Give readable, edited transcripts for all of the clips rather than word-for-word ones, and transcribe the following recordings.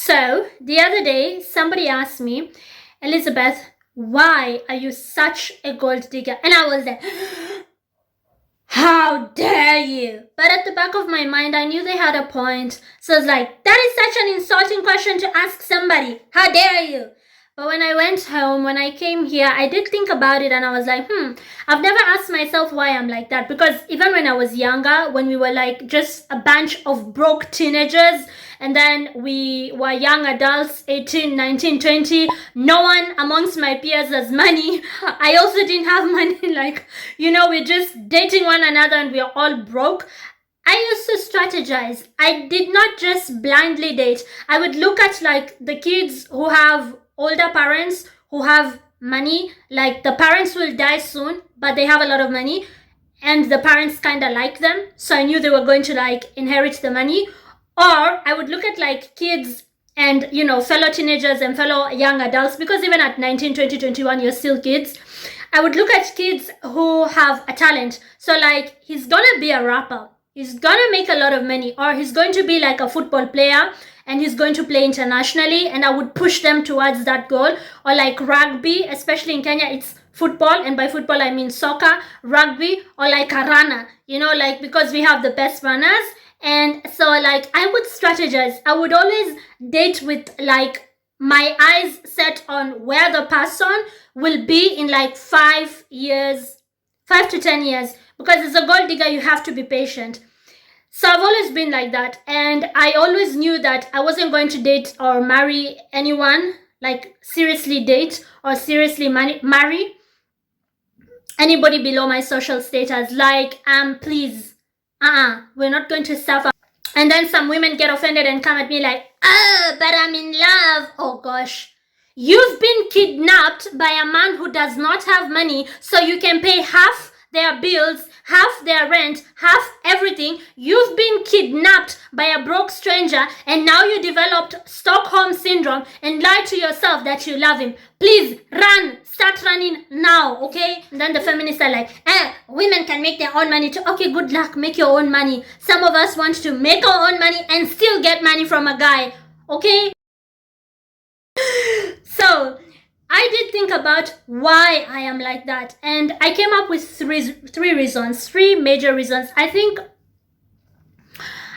So the other day, somebody asked me, Elizabeth, why are you such a gold digger? And I was like, how dare you? But at the back of my mind, I knew they had a point. So I was like, that is such an insulting question to ask somebody. How dare you? But when I went home, when I came here, I did think about it and I was like, I've never asked myself why I'm like that. Because even when I was younger, when we were like just a bunch of broke teenagers, and then we were young adults, 18, 19, 20, no one amongst my peers has money. I also didn't have money. Like, we're just dating one another and we're all broke. I used to strategize. I did not just blindly date. I would look at like the kids who have older parents who have money. Like the parents will die soon, but they have a lot of money and the parents kind of like them. So I knew they were going to like inherit the money. Or I would look at like kids and, fellow teenagers and fellow young adults, because even at 19, 20, 21, you're still kids. I would look at kids who have a talent. So like, he's gonna be a rapper. He's gonna make a lot of money, or he's going to be like a football player and he's going to play internationally, and I would push them towards that goal. Or like rugby, especially in Kenya, it's football, and by football I mean soccer, rugby, or like a runner, because we have the best runners. And so like I would strategize. I would always date with like my eyes set on where the person will be in like 5 years, 5 to 10 years, because as a gold digger you have to be patient. So I've always been like that, and I always knew that I wasn't going to date or marry anyone, like seriously date or seriously marry anybody below my social status. Like, please, we're not going to suffer. And then some women get offended and come at me like, but I'm in love. Oh gosh. You've been kidnapped by a man who does not have money, so you can pay half their bills, half their rent, half everything. You've been kidnapped by a broke stranger, and now you developed Stockholm syndrome and lie to yourself that you love him. Please run, start running now, okay? And then the feminists are like, women can make their own money too. Okay, good luck, make your own money. Some of us want to make our own money and still get money from a guy, okay? So I did think about why I am like that, and I came up with three reasons, three major reasons. I think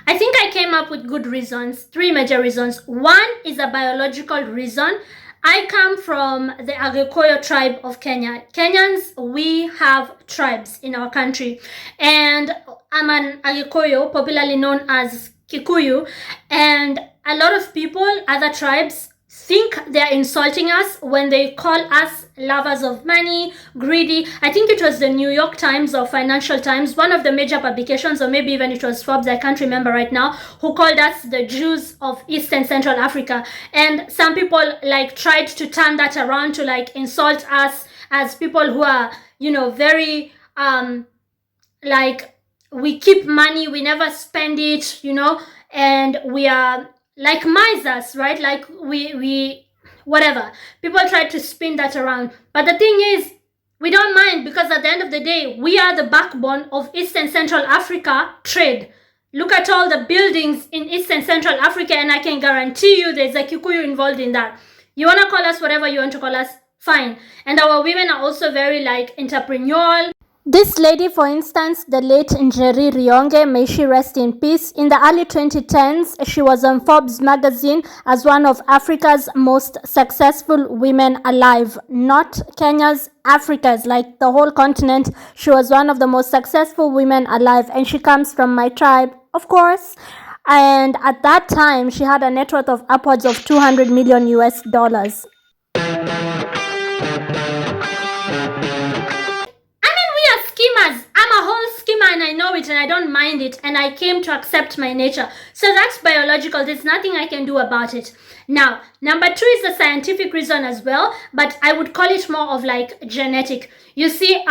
I came up with good reasons, three major reasons. One is a biological reason. I come from the Agikuyu tribe of Kenya. Kenyans, we have tribes in our country, and I'm an Agikuyu, popularly known as Kikuyu, and a lot of people, other tribes, think they're insulting us when they call us lovers of money, greedy. I think it was the New York Times or Financial Times, one of the major publications, or maybe even it was Forbes, I can't remember right now, who called us the Jews of East and Central Africa. And some people like tried to turn that around to like insult us as people who are, very like we keep money, we never spend it, and we are like misers, right? Like we whatever. People try to spin that around. But the thing is, we don't mind, because at the end of the day, we are the backbone of East and Central Africa trade. Look at all the buildings in East and Central Africa, and I can guarantee you there's a Kikuyu involved in that. You want to call us whatever you want to call us, fine. And our women are also very like entrepreneurial. This lady, for instance, the late Njeri Rionge, may she rest in peace. In the early 2010s, she was on Forbes magazine as one of Africa's most successful women alive. Not Kenya's, Africa's, like the whole continent. She was one of the most successful women alive, and she comes from my tribe, of course. And at that time, she had a net worth of upwards of 200 million US dollars. Schemers. I'm a whole schemer, and I know it, and I don't mind it, and I came to accept my nature. So that's biological. There's nothing I can do about it. Now, number two is the scientific reason as well, but I would call it more of like genetic. You see,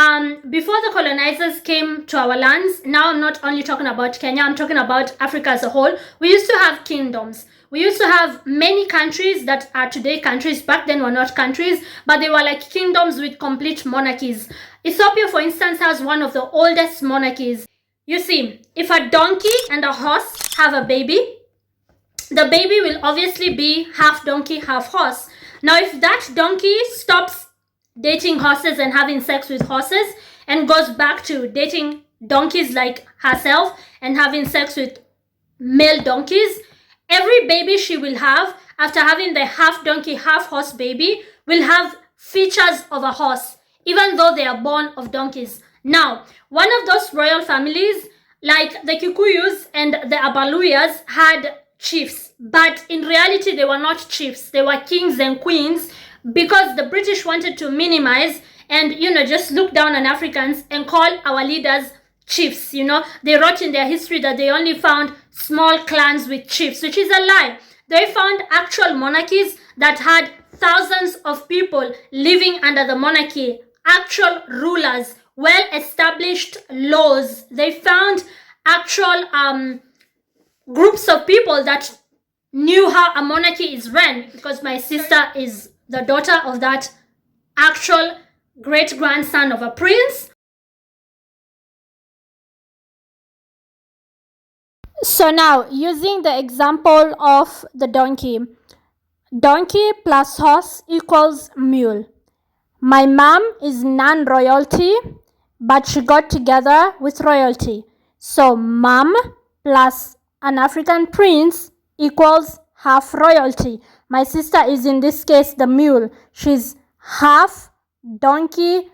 before the colonizers came to our lands, now I'm not only talking about Kenya, I'm talking about Africa as a whole, we used to have kingdoms. We used to have many countries that are today countries. Back then were not countries, but they were like kingdoms with complete monarchies. Ethiopia, for instance, has one of the oldest monarchies. You see, if a donkey and a horse have a baby, the baby will obviously be half donkey, half horse. Now, if that donkey stops dating horses and having sex with horses and goes back to dating donkeys like herself and having sex with male donkeys, every baby she will have after having the half donkey, half horse baby will have features of a horse, even though they are born of donkeys. Now, one of those royal families, like the Kikuyus and the Abaluyas, had chiefs, but in reality they were not chiefs. They were kings and queens, because the British wanted to minimize and just look down on Africans and call our leaders chiefs. They wrote in their history that they only found small clans with chiefs, which is a lie. They found actual monarchies that had thousands of people living under the monarchy, actual rulers, well-established laws. They found actual groups of people that knew how a monarchy is run, because my sister is the daughter of that actual great-grandson of a prince. So now, using the example of the donkey. Donkey plus horse equals mule. My mom is non-royalty, but she got together with royalty. So mom plus an African prince equals half royalty. My sister is in this case the mule. She's half donkey,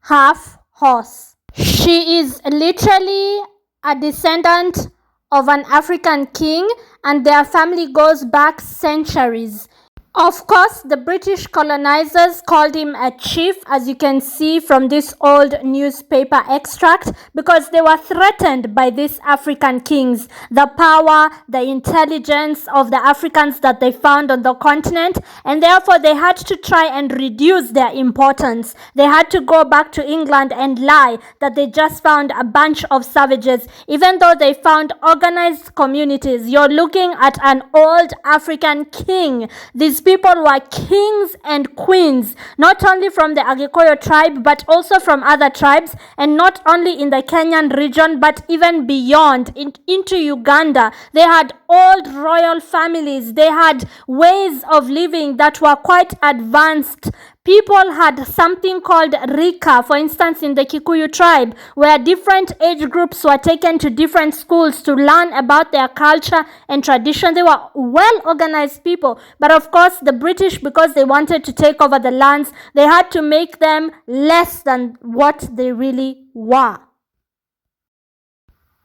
half horse. She is literally a descendant of an African king, and their family goes back centuries. Of course, the British colonizers called him a chief, as you can see from this old newspaper extract, because they were threatened by these African kings. The power, the intelligence of the Africans that they found on the continent, and therefore they had to try and reduce their importance. They had to go back to England and lie that they just found a bunch of savages, even though they found organized communities. You're looking at an old African king. These people were kings and queens, not only from the Agikuyu tribe, but also from other tribes, and not only in the Kenyan region, but even beyond, into Uganda. They had old royal families. They had ways of living that were quite advanced. People had something called Rika, for instance, in the Kikuyu tribe, where different age groups were taken to different schools to learn about their culture and tradition. They were well-organized people. But of course, the British, because they wanted to take over the lands, they had to make them less than what they really were.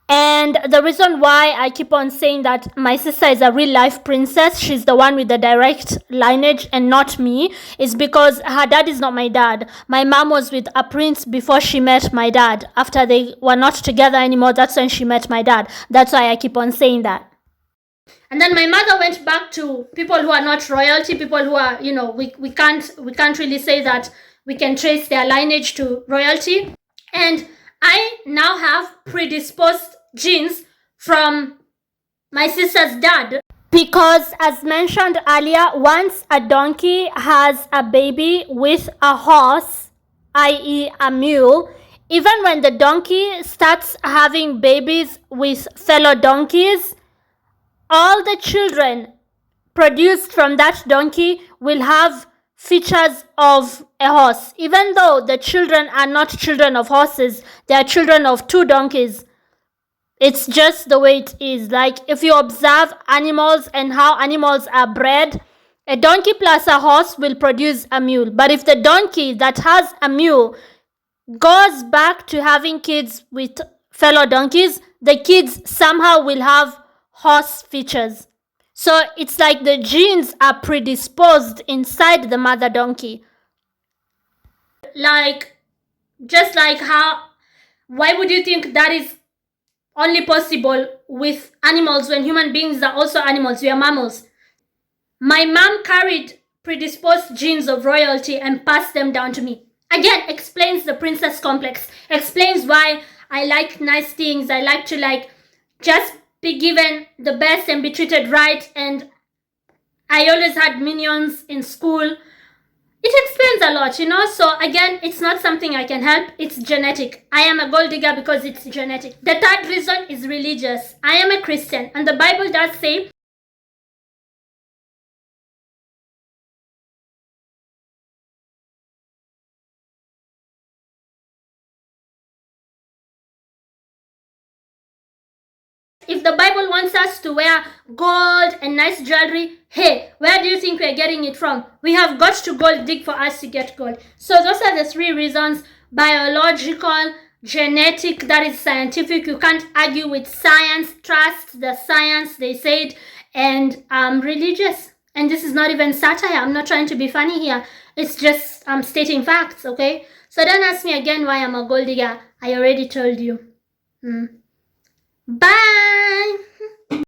And the reason why I keep on saying that my sister is a real life princess, she's the one with the direct lineage and not me, is because her dad is not my dad. My mom was with a prince before she met my dad. After they were not together anymore, that's when she met my dad. That's why I keep on saying that. And then my mother went back to people who are not royalty, people who are, we can't really say that we can trace their lineage to royalty. And I now have predisposed genes from my sister's dad, because as mentioned earlier, once a donkey has a baby with a horse, i.e. a mule, even when the donkey starts having babies with fellow donkeys, all the children produced from that donkey will have features of a horse. Even though the children are not children of horses, they are children of two donkeys. It's just the way it is. Like, if you observe animals and how animals are bred, a donkey plus a horse will produce a mule. But if the donkey that has a mule goes back to having kids with fellow donkeys, the kids somehow will have horse features. So it's like the genes are predisposed inside the mother donkey. Just like how, why would you think that is only possible with animals when human beings are also animals? We are mammals. My mom carried predisposed genes of royalty and passed them down to me. Again, explains the princess complex. Explains why I like nice things. I like to just be given the best and be treated right, and I always had minions in school. It explains a lot, So again, it's not something I can help. It's genetic. I am a gold digger because it's genetic. The third reason is religious. I am a Christian, and the Bible does say If the Bible wants us to wear gold and nice jewelry, hey, where do you think we're getting it from? We have got to go dig for us to get gold. So those are the 3 reasons: biological, genetic, that is scientific. You can't argue with science. Trust the science, they said. And religious. And this is not even satire. I'm not trying to be funny here. It's just stating facts, okay? So don't ask me again why I'm a gold digger. I already told you. Bye!